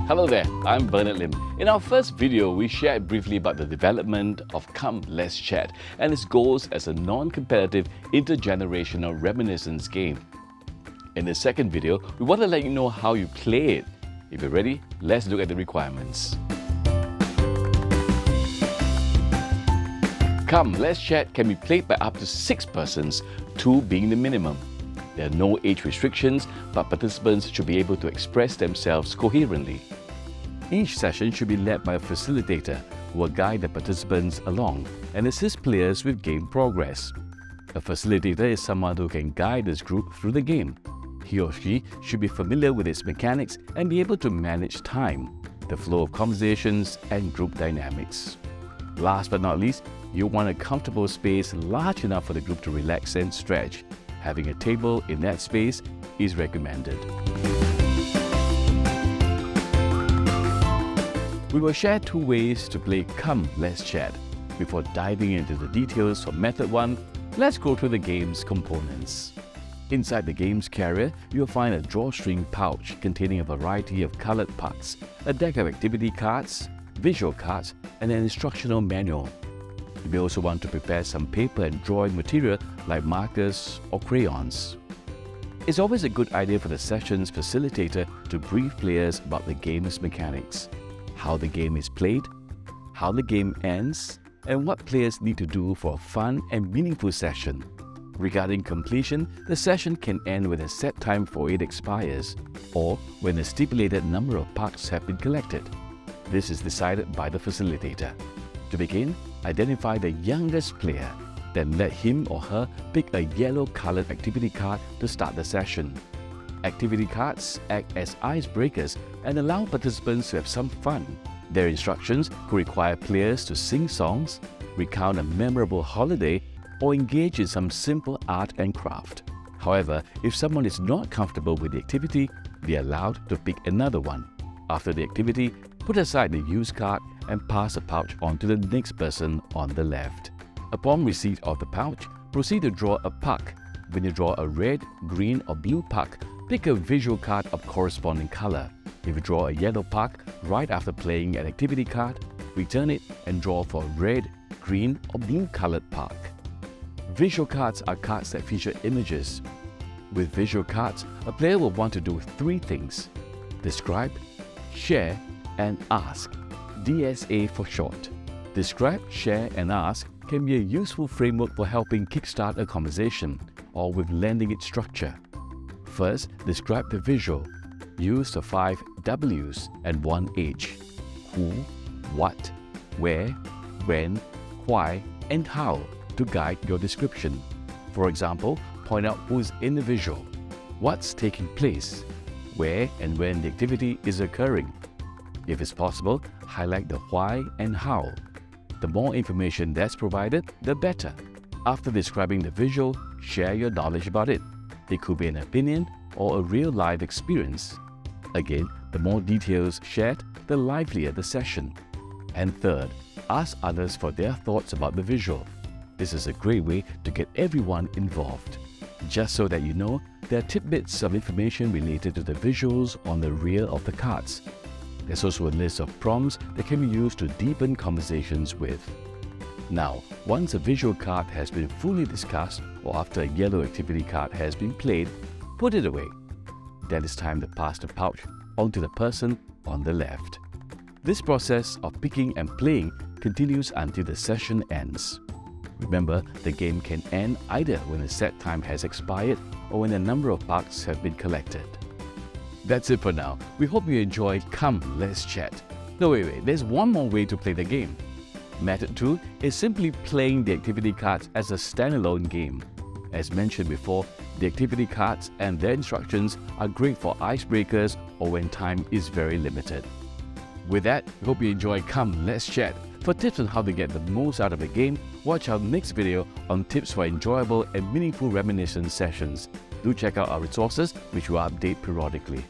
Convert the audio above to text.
Hello there, I'm Bernard Lim. In our first video, we shared briefly about the development of Come Let's Chat and its goals as a non-competitive intergenerational reminiscence game. In the second video, we want to let you know how you play it. If you're ready, let's look at the requirements. Come Let's Chat can be played by up to 6 persons, 2 being the minimum. There are no age restrictions, but participants should be able to express themselves coherently. Each session should be led by a facilitator who will guide the participants along and assist players with game progress. A facilitator is someone who can guide this group through the game. He or she should be familiar with its mechanics and be able to manage time, the flow of conversations, and group dynamics. Last but not least, you want a comfortable space large enough for the group to relax and stretch. Having a table in that space is recommended. We will share 2 ways to play Come Let's Chat. Before diving into the details for Method 1, let's go through the game's components. Inside the game's carrier, you'll find a drawstring pouch containing a variety of coloured parts, a deck of activity cards, visual cards, and an instructional manual. You may also want to prepare some paper and drawing material like markers or crayons. It's always a good idea for the session's facilitator to brief players about the game's mechanics, how the game is played, how the game ends, and what players need to do for a fun and meaningful session. Regarding completion, the session can end when a set time for it expires, or when a stipulated number of pucks have been collected. This is decided by the facilitator. To begin, identify the youngest player, then let him or her pick a yellow-coloured activity card to start the session. Activity cards act as icebreakers and allow participants to have some fun. Their instructions could require players to sing songs, recount a memorable holiday, or engage in some simple art and craft. However, if someone is not comfortable with the activity, they are allowed to pick another one. After the activity, put aside the used card and pass the pouch on to the next person on the left. Upon receipt of the pouch, proceed to draw a puck. When you draw a red, green or blue puck, pick a visual card of corresponding color. If you draw a yellow puck right after playing an activity card, return it and draw for a red, green or blue colored puck. Visual cards are cards that feature images. With visual cards, a player will want to do 3 things: describe, share, and ask. DSA for short. Describe, share, and ask can be a useful framework for helping kickstart a conversation or with lending it structure. First, describe the visual. Use the 5 W's and 1 H: who, what, where, when, why, and how to guide your description. For example, point out who's in the visual, what's taking place, where and when the activity is occurring. If it's possible, highlight the why and how. The more information that's provided, the better. After describing the visual, share your knowledge about it. It could be an opinion or a real-life experience. Again, the more details shared, the livelier the session. And third, ask others for their thoughts about the visual. This is a great way to get everyone involved. Just so that you know, there are tidbits of information related to the visuals on the rear of the cards. There's also a list of prompts that can be used to deepen conversations with. Now, once a visual card has been fully discussed or after a yellow activity card has been played, put it away. Then it's time to pass the pouch onto the person on the left. This process of picking and playing continues until the session ends. Remember, the game can end either when the set time has expired or when a number of pucks have been collected. That's it for now. We hope you enjoyed Come Let's Chat. No, wait, there's one more way to play the game. Method 2 is simply playing the activity cards as a standalone game. As mentioned before, the activity cards and their instructions are great for icebreakers or when time is very limited. With that, we hope you enjoy Come Let's Chat. For tips on how to get the most out of the game, watch our next video on tips for enjoyable and meaningful reminiscence sessions. Do check out our resources, which will update periodically.